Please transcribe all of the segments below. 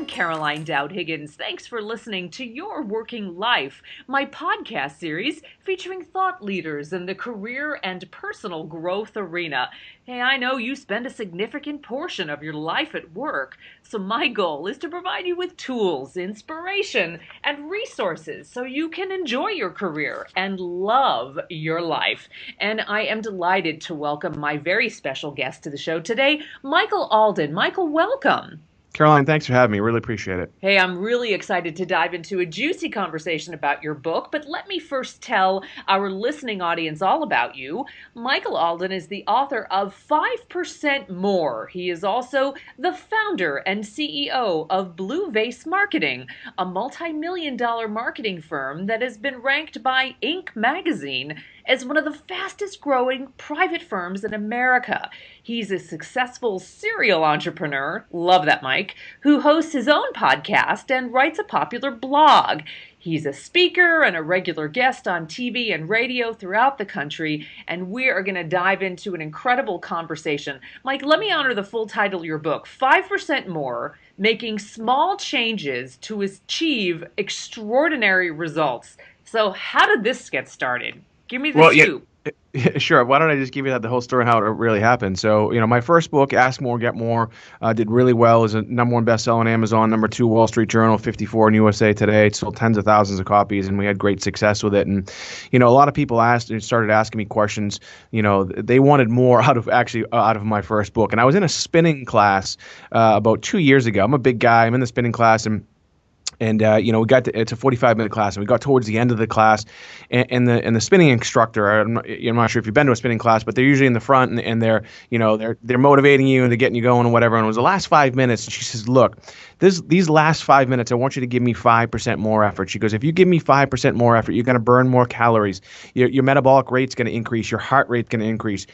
Caroline Dowd-Higgins. Thanks for listening to Your Working Life, my podcast series featuring thought leaders in the career and personal growth arena. Hey, I know you spend a significant portion of your life at work, so my goal is to provide you with tools, inspiration, and resources so you can enjoy your career and love your life. And I am delighted to welcome my very special guest to the show today, Michael Alden. Michael, welcome. Caroline, thanks for having me. Really appreciate it. Hey, I'm really excited to dive into a juicy conversation about your book, but let me first tell our listening audience all about you. Michael Alden is the author of 5% More. He is also the founder and CEO of Vase Marketing, a multi-million-dollar marketing firm that has been ranked by Inc. magazine as one of the fastest growing private firms in America. He's a successful serial entrepreneur, love that Mike, who hosts his own podcast and writes a popular blog. He's a speaker and a regular guest on TV and radio throughout the country, and we are going to dive into an incredible conversation. Mike, let me honor the full title of your book, 5% More, Making Small Changes to Achieve Extraordinary Results. So how did this get started? Give me the scoop. Sure. Why don't I just give you the whole story how it really happened? So, my first book, Ask More, Get More, did really well. It was a #1 bestseller on Amazon, #2 Wall Street Journal, 54 in USA Today. It sold tens of thousands of copies, and we had great success with it. And, a lot of people started asking me questions. They wanted more out of my first book. And I was in a spinning class about 2 years ago. I'm a big guy. I'm in the spinning class, and it's a 45-minute class, and we got towards the end of the class, and the spinning instructor, I'm not sure if you've been to a spinning class, but they're usually in the front, and they're motivating you and they're getting you going and whatever. And it was the last 5 minutes, and she says, "Look, these last 5 minutes, I want you to give me 5% more effort." She goes, "If you give me 5% more effort, you're going to burn more calories. Your metabolic rate's going to increase. Your heart rate's going to increase.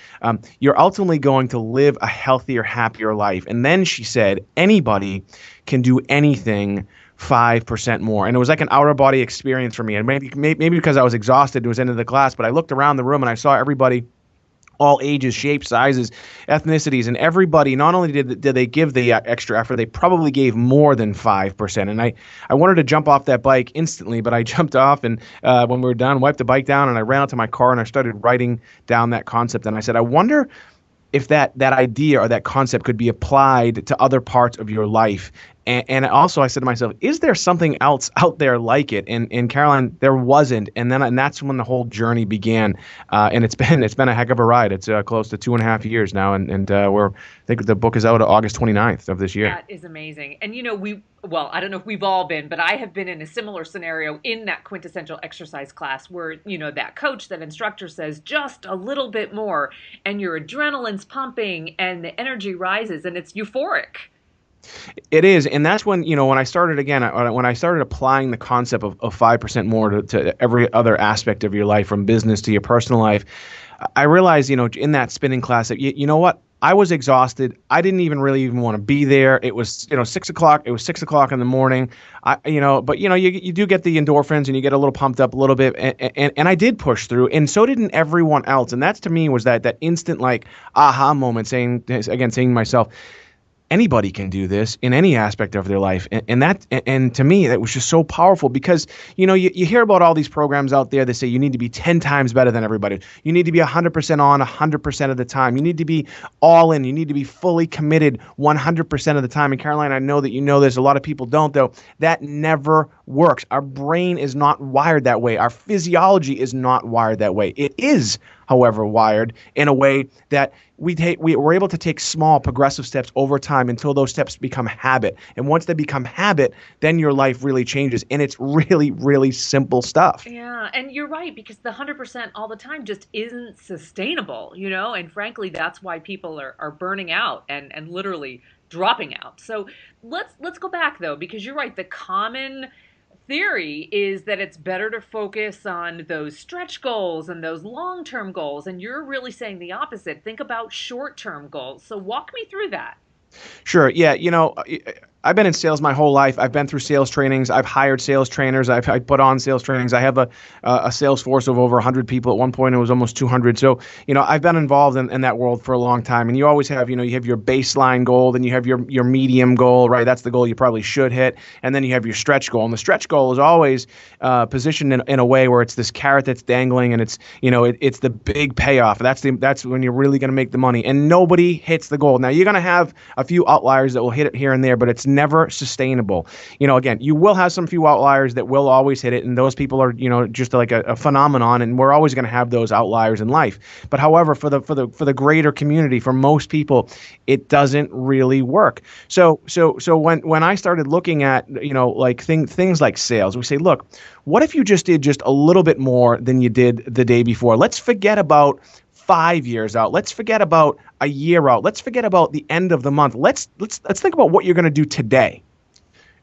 You're ultimately going to live a healthier, happier life." And then she said, "Anybody can do anything 5% more." And it was like an outer body experience for me. And maybe because I was exhausted, it was the end of the class, but I looked around the room and I saw everybody, all ages, shapes, sizes, ethnicities, and everybody, not only did they give the extra effort, they probably gave more than 5%. And I wanted to jump off that bike instantly, but I jumped off, and when we were done, wiped the bike down, and I ran out to my car and I started writing down that concept. And I said, I wonder if that idea or that concept could be applied to other parts of your life. And also I said to myself, is there something else out there like it? And Caroline, there wasn't. And that's when the whole journey began. And it's been a heck of a ride. It's close to 2.5 years now. And I think the book is out August 29th of this year. That is amazing. And I don't know if we've all been, but I have been in a similar scenario in that quintessential exercise class where, that coach, that instructor says just a little bit more, and your adrenaline's pumping and the energy rises and it's euphoric. It is, and that's when when I started applying the concept of 5% more to every other aspect of your life, from business to your personal life. I realized, in that spinning class that you know what, I was exhausted. I didn't even want to be there. It was 6 o'clock. It was 6 o'clock in the morning. But you do get the endorphins and you get a little pumped up a little bit, and I did push through, and so didn't everyone else. And that's, to me, was that instant aha moment, saying to myself, anybody can do this in any aspect of their life. And to me, that was just so powerful, because, you hear about all these programs out there that say you need to be 10 times better than everybody. You need to be 100% on 100% of the time. You need to be all in. You need to be fully committed 100% of the time. And Caroline, I know that you know this. A lot of people don't, though. That never works. Our brain is not wired that way. Our physiology is not wired that way. It is, however, wired in a way that we're able to take small progressive steps over time until those steps become habit. And once they become habit, then your life really changes. And it's really, really simple stuff. Yeah, and you're right, because the 100% all the time just isn't sustainable, and frankly, that's why people are burning out and literally dropping out. So let's go back, though, because you're right. The common theory is that it's better to focus on those stretch goals and those long-term goals, and you're really saying the opposite. Think about short-term goals. So walk me through that. Sure. Yeah. I've been in sales my whole life. I've been through sales trainings. I've hired sales trainers. I put on sales trainings. I have a sales force of over 100 people. At one point, it was almost 200. So, I've been involved in that world for a long time. And you always have, you have your baseline goal, then you have your medium goal, right? That's the goal you probably should hit. And then you have your stretch goal. And the stretch goal is always positioned in a way where it's this carrot that's dangling, and it's, it's the big payoff. That's when you're really going to make the money. And nobody hits the goal. Now, you're going to have a few outliers that will hit it here and there, but it's never sustainable. Again, you will have some few outliers that will always hit it, and those people are, just like a phenomenon, and we're always going to have those outliers in life. But however, for the greater community, for most people, it doesn't really work. So when I started looking at, like things like sales, we say, look, what if you just did just a little bit more than you did the day before? Let's forget about 5 years out. Let's forget about a year out. Let's forget about the end of the month. Let's think about what you're going to do today.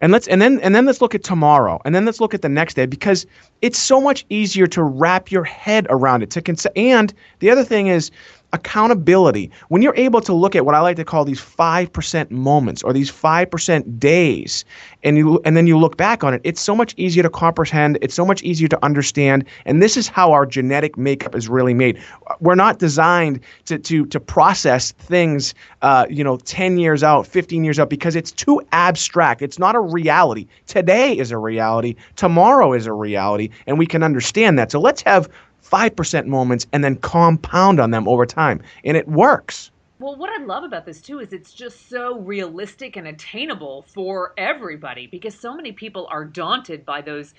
And then let's look at tomorrow. And then let's look at the next day, because it's so much easier to wrap your head around it. And the other thing is accountability. When you're able to look at what I like to call these 5% moments, or these 5% days, and then you look back on it, it's so much easier to comprehend. It's so much easier to understand. And this is how our genetic makeup is really made. We're not designed to process things, 10 years out, 15 years out, because it's too abstract. It's not a reality. Today is a reality. Tomorrow is a reality. And we can understand that. So let's have 5% moments and then compound on them over time. And it works. Well, what I love about this too is it's just so realistic and attainable for everybody, because so many people are daunted by those,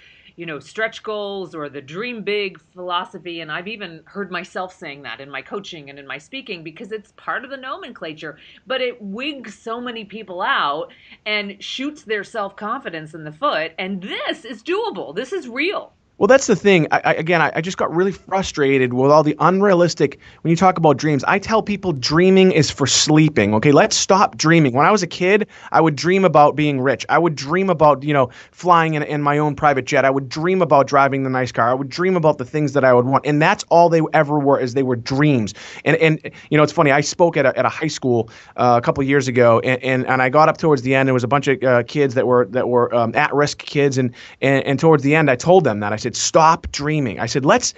stretch goals or the dream big philosophy. And I've even heard myself saying that in my coaching and in my speaking, because it's part of the nomenclature, but it wigs so many people out and shoots their self-confidence in the foot. And this is doable. This is real. Well, that's the thing. I just got really frustrated with all the unrealistic, when you talk about dreams. I tell people dreaming is for sleeping. Okay, let's stop dreaming. When I was a kid, I would dream about being rich. I would dream about, flying in my own private jet. I would dream about driving the nice car. I would dream about the things that I would want. And that's all they ever were, is they were dreams. And it's funny. I spoke at a high school a couple of years ago, and I got up towards the end. There was a bunch of kids that were at-risk kids. And towards the end, I told them that. I said, stop dreaming. I said, let's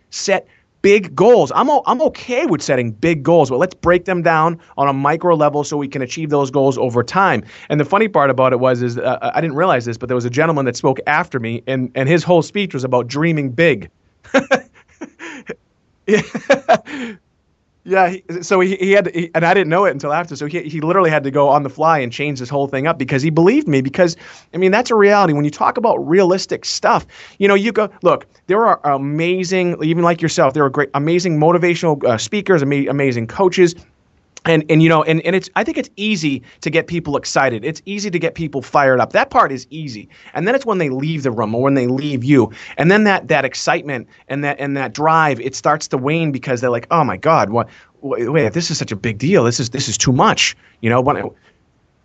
set big goals. I'm okay with setting big goals, but let's break them down on a micro level so we can achieve those goals over time. And the funny part about it is I didn't realize this, but there was a gentleman that spoke after me, and his whole speech was about dreaming big. Yeah, so he had to, and I didn't know it until after. So he literally had to go on the fly and change this whole thing up, because he believed me. Because that's a reality. When you talk about realistic stuff, you go, look, there are amazing, even like yourself, there are great, amazing motivational speakers, amazing coaches. And it's, I think it's easy to get people excited. It's easy to get people fired up. That part is easy. And then it's when they leave the room, or when they leave you. And then that excitement and that drive, it starts to wane, because they're like, oh my God, wait, this is such a big deal. This is too much.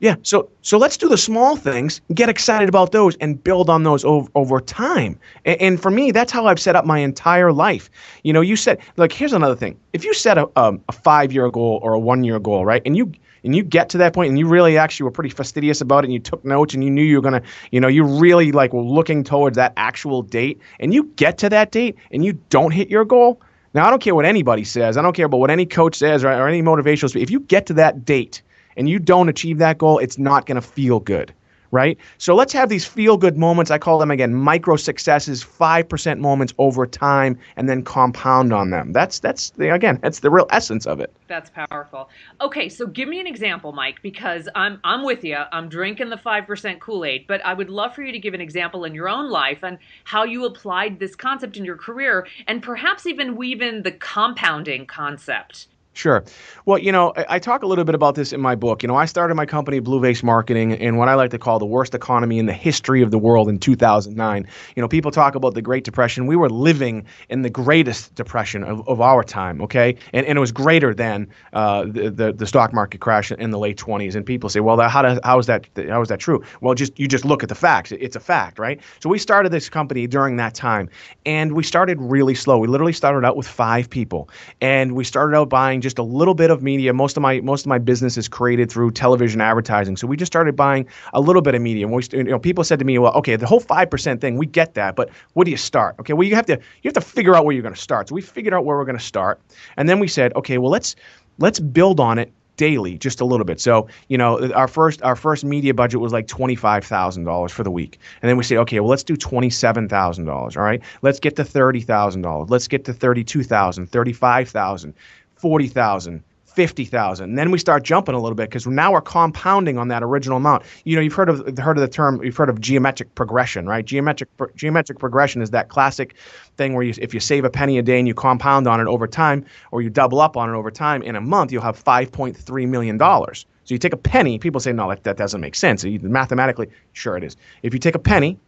Yeah, so let's do the small things, get excited about those, and build on those over time. And for me, that's how I've set up my entire life. You said, like, here's another thing. If you set a 5-year goal or a 1-year goal, right, and you get to that point, and you really actually were pretty fastidious about it, and you took notes, and you knew you were gonna, you really like were looking towards that actual date, and you get to that date and you don't hit your goal. Now, I don't care what anybody says. I don't care about what any coach says, or any motivational speaker. If you get to that date and you don't achieve that goal, it's not going to feel good, right? So let's have these feel-good moments. I call them, again, micro successes, 5% moments over time, and then compound on them. That's the real essence of it. That's powerful. Okay, so give me an example, Mike, because I'm with you. I'm drinking the 5% Kool-Aid, but I would love for you to give an example in your own life and how you applied this concept in your career, and perhaps even weave in the compounding concept. Sure. Well, I talk a little bit about this in my book. I started my company, Vase Marketing, in what I like to call the worst economy in the history of the world in 2009. People talk about the Great Depression. We were living in the greatest depression of our time, okay? And it was greater than the stock market crash in the late 20s. And people say, well, how is that true? Well, you just look at the facts. It's a fact, right? So we started this company during that time, and we started really slow. We literally started out with 5 people, and we started out buying just a little bit of media. Most of my business is created through television advertising. So we just started buying a little bit of media. And people said to me, well, okay, the whole 5% thing, we get that, but where do you start? Okay, well, you have to figure out where you're going to start. So we figured out where we're going to start, and then we said, okay, well, let's build on it daily, just a little bit. So, our first media budget was like $25,000 for the week. And then we say, okay, well, let's do $27,000. All right. Let's get to $30,000. Let's get to 32,000, 35,000, 40,000. 50,000. And then we start jumping a little bit because now we're compounding on that original amount. You've heard of the term, you've heard of geometric progression, right? Geometric progression is that classic thing where if you save a penny a day and you compound on it over time, or you double up on it over time, in a month you'll have $5.3 million. So you take a penny, people say, no, that doesn't make sense. Mathematically, sure it is. If you take a penny,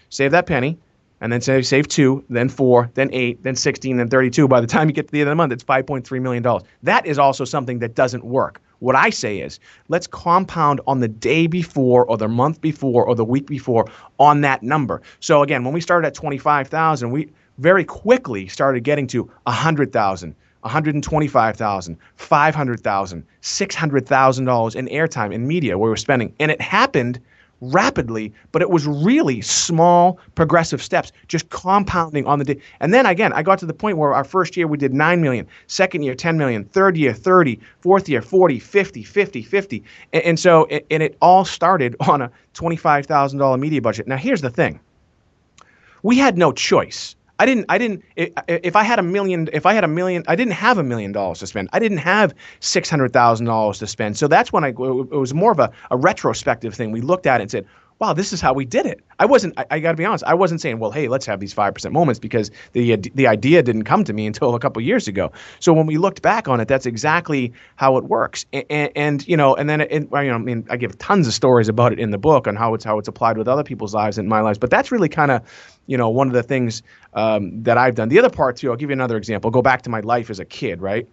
save that penny, and then save 2, then 4, then 8, then 16, then 32. By the time you get to the end of the month, it's $5.3 million. That is also something that doesn't work. What I say is, let's compound on the day before, or the month before, or the week before on that number. So again, when we started at 25,000, we very quickly started getting to 100,000. 125,000, 500,000, $600,000 in airtime in media we were spending. And it happened rapidly, but it was really small progressive steps, just compounding on the day. And then again, I got to the point where our first year we did 9 million, second year 10 million, third year 30, fourth year 40, 50, 50, 50. And so it all started on a $25,000 media budget. Now here's the thing. We had no choice. If I had a million, I didn't have $1 million to spend. I didn't have $600,000 to spend. So that's when it was more of a retrospective thing. We looked at it and said, wow, this is how we did it. I got to be honest, I wasn't saying, well, hey, let's have these 5% moments, because the idea didn't come to me until a couple of years ago. So when we looked back on it, that's exactly how it works. And then I give tons of stories about it in the book on how it's applied with other people's lives and my lives. But that's really kind of, one of the things that I've done. The other part too, I'll give you another example. Go back to my life as a kid, right?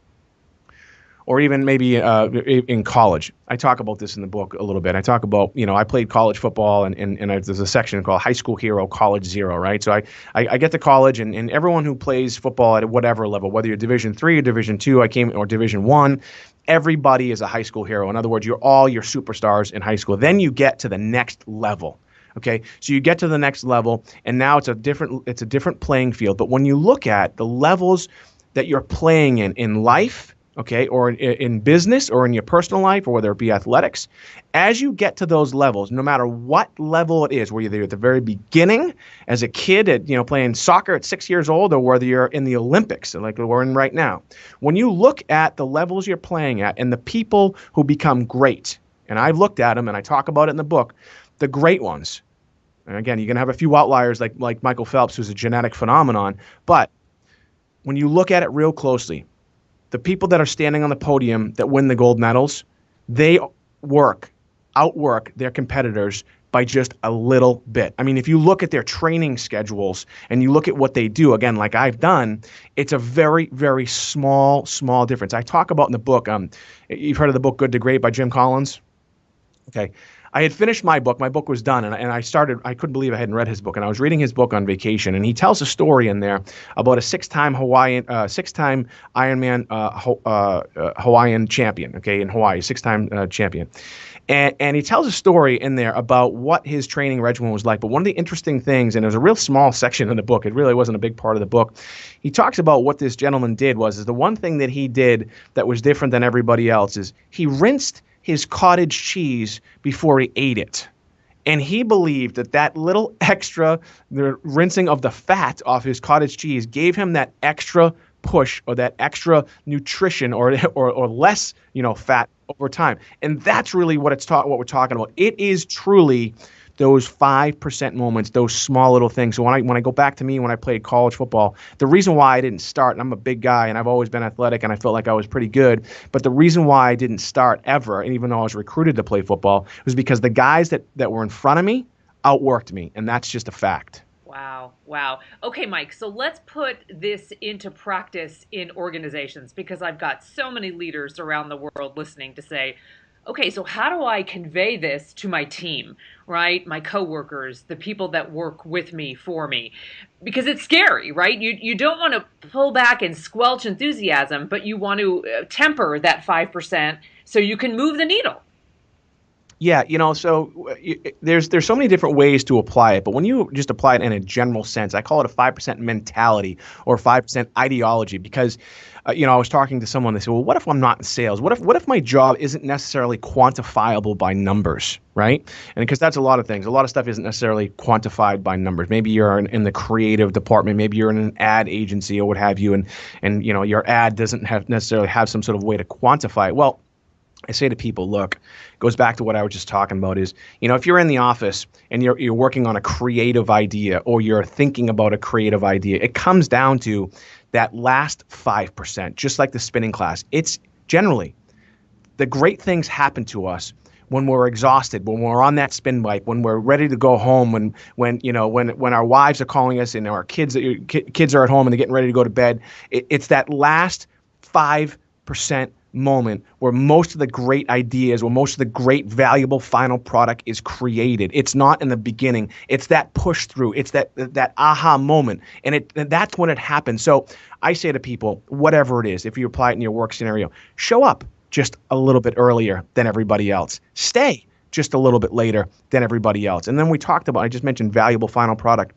Or even maybe in college. I talk about this in the book a little bit. I talk about, I played college football, and there's a section called High School Hero, College Zero, right? So I get to college, and everyone who plays football at whatever level, whether you're Division III or Division II, or Division I, everybody is a high school hero. In other words, you're all your superstars in high school. Then you get to the next level. Okay, so you get to the next level, and now it's a different playing field. But when you look at the levels that you're playing in life, okay, or in business, or in your personal life, or whether it be athletics, as you get to those levels, no matter what level it is, whether you're at the very beginning as a kid at playing soccer at 6 years old, or whether you're in the Olympics like we're in right now, when you look at the levels you're playing at and the people who become great, and I've looked at them and I talk about it in the book, the great ones. And again, you're going to have a few outliers like Michael Phelps, who's a genetic phenomenon. But when you look at it real closely, the people that are standing on the podium that win the gold medals, they outwork their competitors by just a little bit. I mean, if you look at their training schedules and you look at what they do, again, like I've done, it's a very, very small difference. I talk about in the book, you've heard of the book Good to Great by Jim Collins? Okay. I had finished my book. My book was done, and I couldn't believe I hadn't read his book, and I was reading his book on vacation, and he tells a story in there about a six-time Ironman Hawaiian champion, okay, in Hawaii, six-time champion. And he tells a story in there about what his training regimen was like. But one of the interesting things, and it was a real small section in the book, it really wasn't a big part of the book, he talks about what this gentleman did is the one thing that he did that was different than everybody else is he rinsed his cottage cheese before he ate it. And he believed that little extra, the rinsing of the fat off his cottage cheese gave him that extra push, or that extra nutrition, or less, fat over time. And that's really what we're talking about. It is truly those 5% moments, those small little things. So when I go back to when I played college football, the reason why I didn't start, and I'm a big guy and I've always been athletic and I felt like I was pretty good, but the reason why I didn't start ever, and even though I was recruited to play football, was because the guys that were in front of me outworked me, and that's just a fact. Wow. Okay, Mike, so let's put this into practice in organizations, because I've got so many leaders around the world listening to say, Okay, so how do I convey this to my team, right? My coworkers, the people that work with me, for me? Because it's scary, right? You don't want to pull back and squelch enthusiasm, but you want to temper that 5% so you can move the needle. Yeah, so there's so many different ways to apply it, but when you just apply it in a general sense, I call it a 5% mentality or 5% ideology because I was talking to someone. They said, "Well, what if I'm not in sales? What if my job isn't necessarily quantifiable by numbers, right?" And because that's a lot of things. A lot of stuff isn't necessarily quantified by numbers. Maybe you're in the creative department, maybe you're in an ad agency or what have you, and your ad doesn't have necessarily have some sort of way to quantify it. Well, I say to people, look, it goes back to what I was just talking about is, if you're in the office and you're working on a creative idea or you're thinking about a creative idea, it comes down to that last 5%, just like the spinning class. It's generally the great things happen to us when we're exhausted, when we're on that spin bike, when we're ready to go home, when our wives are calling us and our kids are at home and they're getting ready to go to bed. It's that last 5% moment where most of the great ideas, where most of the great valuable final product is created. It's not in the beginning. It's that push through. It's that aha moment, and that's when it happens. So I say to people, whatever it is, if you apply it in your work scenario, show up just a little bit earlier than everybody else. Stay just a little bit later than everybody else. And then I just mentioned valuable final product.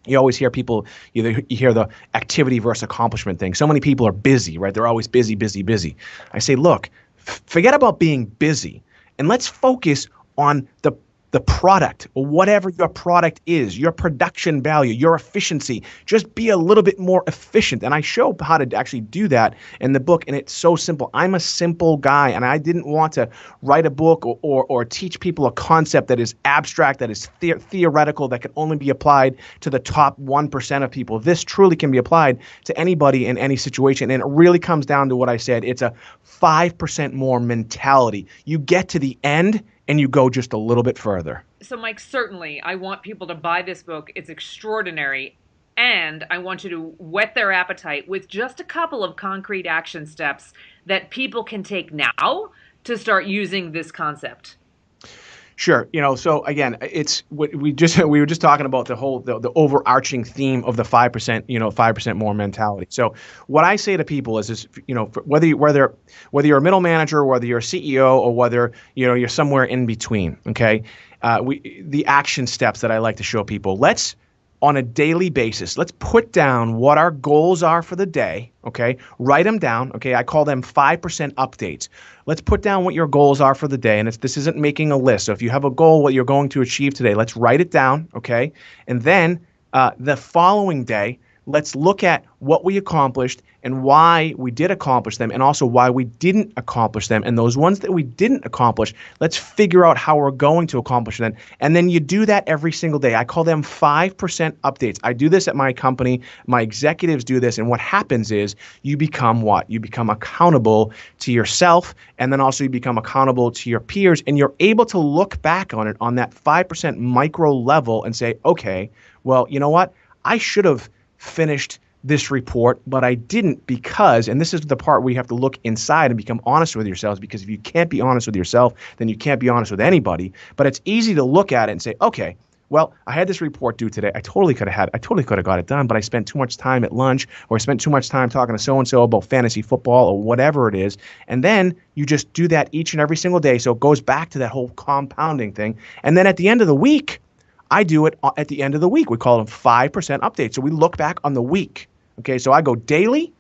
You always hear people, you hear the activity versus accomplishment thing. So many people are busy, right? They're always busy, busy, busy. I say, look, forget about being busy and let's focus on the product or whatever your product is, your production value, your efficiency. Just be a little bit more efficient. And I show how to actually do that in the book. And it's so simple. I'm a simple guy and I didn't want to write a book or teach people a concept that is abstract, that is theoretical, that can only be applied to the top 1% of people. This truly can be applied to anybody in any situation. And it really comes down to what I said. It's a 5% more mentality. You get to the end and you go just a little bit further. So, Mike, certainly I want people to buy this book. It's extraordinary. And I want you to whet their appetite with just a couple of concrete action steps that people can take now to start using this concept. Sure. So again, it's what we were just talking about the overarching theme of the 5%, 5% more mentality. So what I say to people is whether you're a middle manager, whether you're a CEO, or whether you're somewhere in between. Okay, the action steps that I like to show people. On a daily basis, let's put down what our goals are for the day, okay? Write them down, okay? I call them 5% updates. Let's put down what your goals are for the day, and this isn't making a list. So if you have a goal, what you're going to achieve today, let's write it down, okay? And then the following day, let's look at what we accomplished and why we did accomplish them, and also why we didn't accomplish them. And those ones that we didn't accomplish, let's figure out how we're going to accomplish them. And then you do that every single day. I call them 5% updates. I do this at my company. My executives do this. And what happens is you become what? You become accountable to yourself, and then also you become accountable to your peers. And you're able to look back on it on that 5% micro level and say, okay, well, you know what? I should have finished this report, but I didn't because, and this is the part where you have to look inside and become honest with yourselves, because if you can't be honest with yourself, then you can't be honest with anybody. But it's easy to look at it and say, okay, well, I had this report due today. I totally could have got it done, but I spent too much time at lunch, or I spent too much time talking to so-and-so about fantasy football or whatever it is. And then you just do that each and every single day. So it goes back to that whole compounding thing. And then at the end of the week, I do it at the end of the week. We call them 5% updates. So we look back on the week. Okay, so I go daily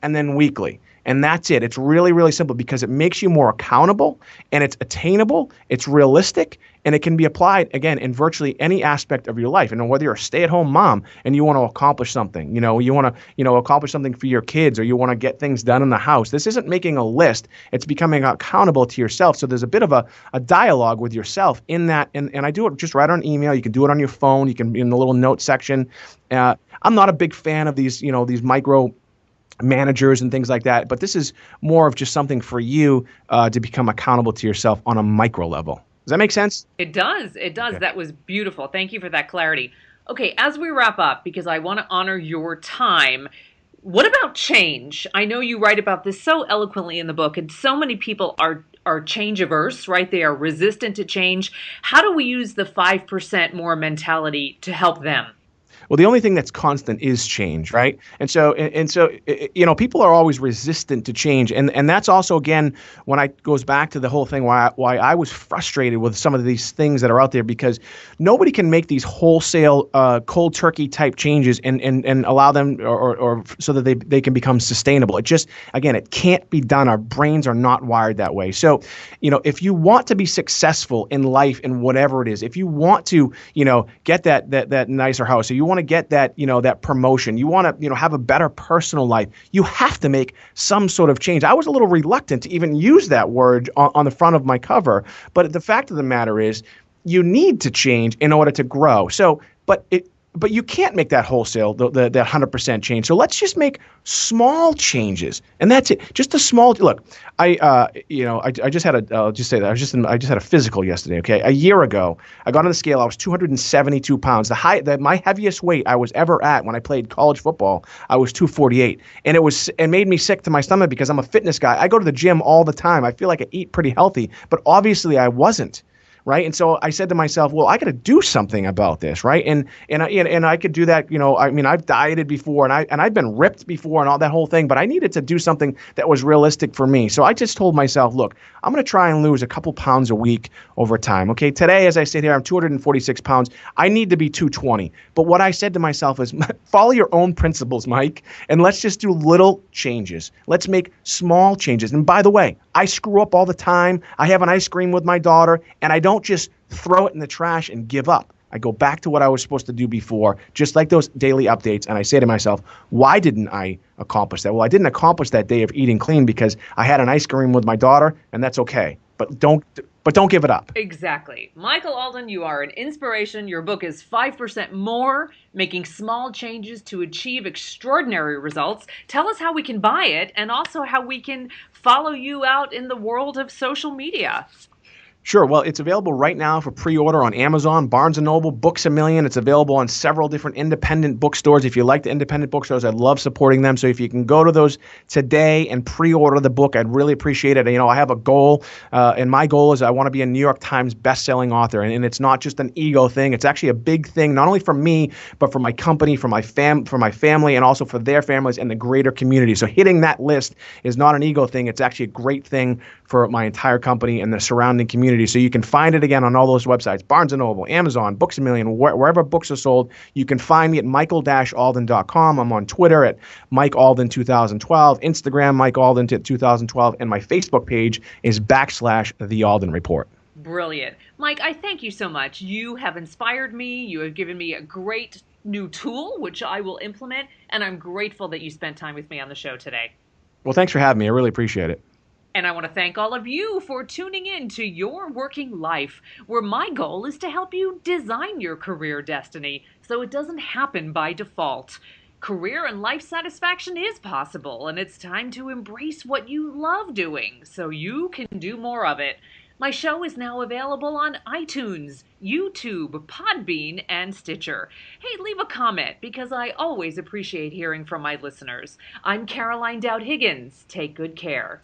and then weekly. And that's it. It's really, really simple because it makes you more accountable, and it's attainable, it's realistic, and it can be applied, again, in virtually any aspect of your life. And whether you're a stay-at-home mom and you want to accomplish something, you want to, accomplish something for your kids, or you want to get things done in the house. This isn't making a list. It's becoming accountable to yourself. So there's a bit of a dialogue with yourself in that. And I do it just right on email. You can do it on your phone. You can in the little note section. I'm not a big fan of these micro managers and things like that, but this is more of just something for you to become accountable to yourself on a micro level. Does that make sense? It does. It does. Okay. That was beautiful. Thank you for that clarity. Okay, as we wrap up, because I want to honor your time, what about change? I know you write about this so eloquently in the book, and so many people are are change averse, right? They are resistant to change. How do we use the 5% more mentality to help them? Well, the only thing that's constant is change, right? And so people are always resistant to change, and that's also again when I goes back to the whole thing why I was frustrated with some of these things that are out there because nobody can make these wholesale cold turkey type changes and allow them or so that they can become sustainable. It just again it can't be done. Our brains are not wired that way. So, if you want to be successful in life in whatever it is, if you want to, get that nicer house, or you want to get that, that promotion, you want to, have a better personal life, you have to make some sort of change. I was a little reluctant to even use that word on the front of my cover, but the fact of the matter is you need to change in order to grow. So, but you can't make that wholesale, that 100% change. So let's just make small changes, and that's it. Just a small look. I just had a. I'll just say that I just had a physical yesterday. Okay, a year ago, I got on the scale. I was 272 pounds. My heaviest weight I was ever at when I played college football. I was 248, and it made me sick to my stomach because I'm a fitness guy. I go to the gym all the time. I feel like I eat pretty healthy, but obviously I wasn't. Right. And so I said to myself, well, I got to do something about this. Right. And I could do that. I've dieted before and I've been ripped before and all that whole thing. But I needed to do something that was realistic for me. So I just told myself, look, I'm going to try and lose a couple pounds a week over time. OK, today, as I sit here, I'm 246 pounds. I need to be 220. But what I said to myself is follow your own principles, Mike, and let's just do little changes. Let's make small changes. And by the way, I screw up all the time. I have an ice cream with my daughter, and I don't just throw it in the trash and give up. I go back to what I was supposed to do before, just like those daily updates, and I say to myself, why didn't I accomplish that? Well, I didn't accomplish that day of eating clean because I had an ice cream with my daughter, and that's okay. But don't give it up. Exactly. Michael Alden, you are an inspiration. Your book is 5% More, Making Small Changes to Achieve Extraordinary Results. Tell us how we can buy it and also how we can follow you out in the world of social media. Sure. Well, it's available right now for pre-order on Amazon, Barnes & Noble, Books A Million. It's available on several different independent bookstores. If you like the independent bookstores, I'd love supporting them. So if you can go to those today and pre-order the book, I'd really appreciate it. I have a goal, and my goal is I want to be a New York Times best-selling author. And it's not just an ego thing. It's actually a big thing, not only for me, but for my company, for my family, and also for their families and the greater community. So hitting that list is not an ego thing. It's actually a great thing for my entire company and the surrounding community. So you can find it again on all those websites, Barnes & Noble, Amazon, Books A Million, wherever books are sold. You can find me at michael-alden.com. I'm on Twitter at Mike Alden 2012, Instagram Mike Alden 2012, and my Facebook page is /The Alden Report. Brilliant. Mike, I thank you so much. You have inspired me. You have given me a great new tool, which I will implement, and I'm grateful that you spent time with me on the show today. Well, thanks for having me. I really appreciate it. And I want to thank all of you for tuning in to Your Working Life, where my goal is to help you design your career destiny so it doesn't happen by default. Career and life satisfaction is possible, and it's time to embrace what you love doing so you can do more of it. My show is now available on iTunes, YouTube, Podbean, and Stitcher. Hey, leave a comment because I always appreciate hearing from my listeners. I'm Caroline Dowd-Higgins. Take good care.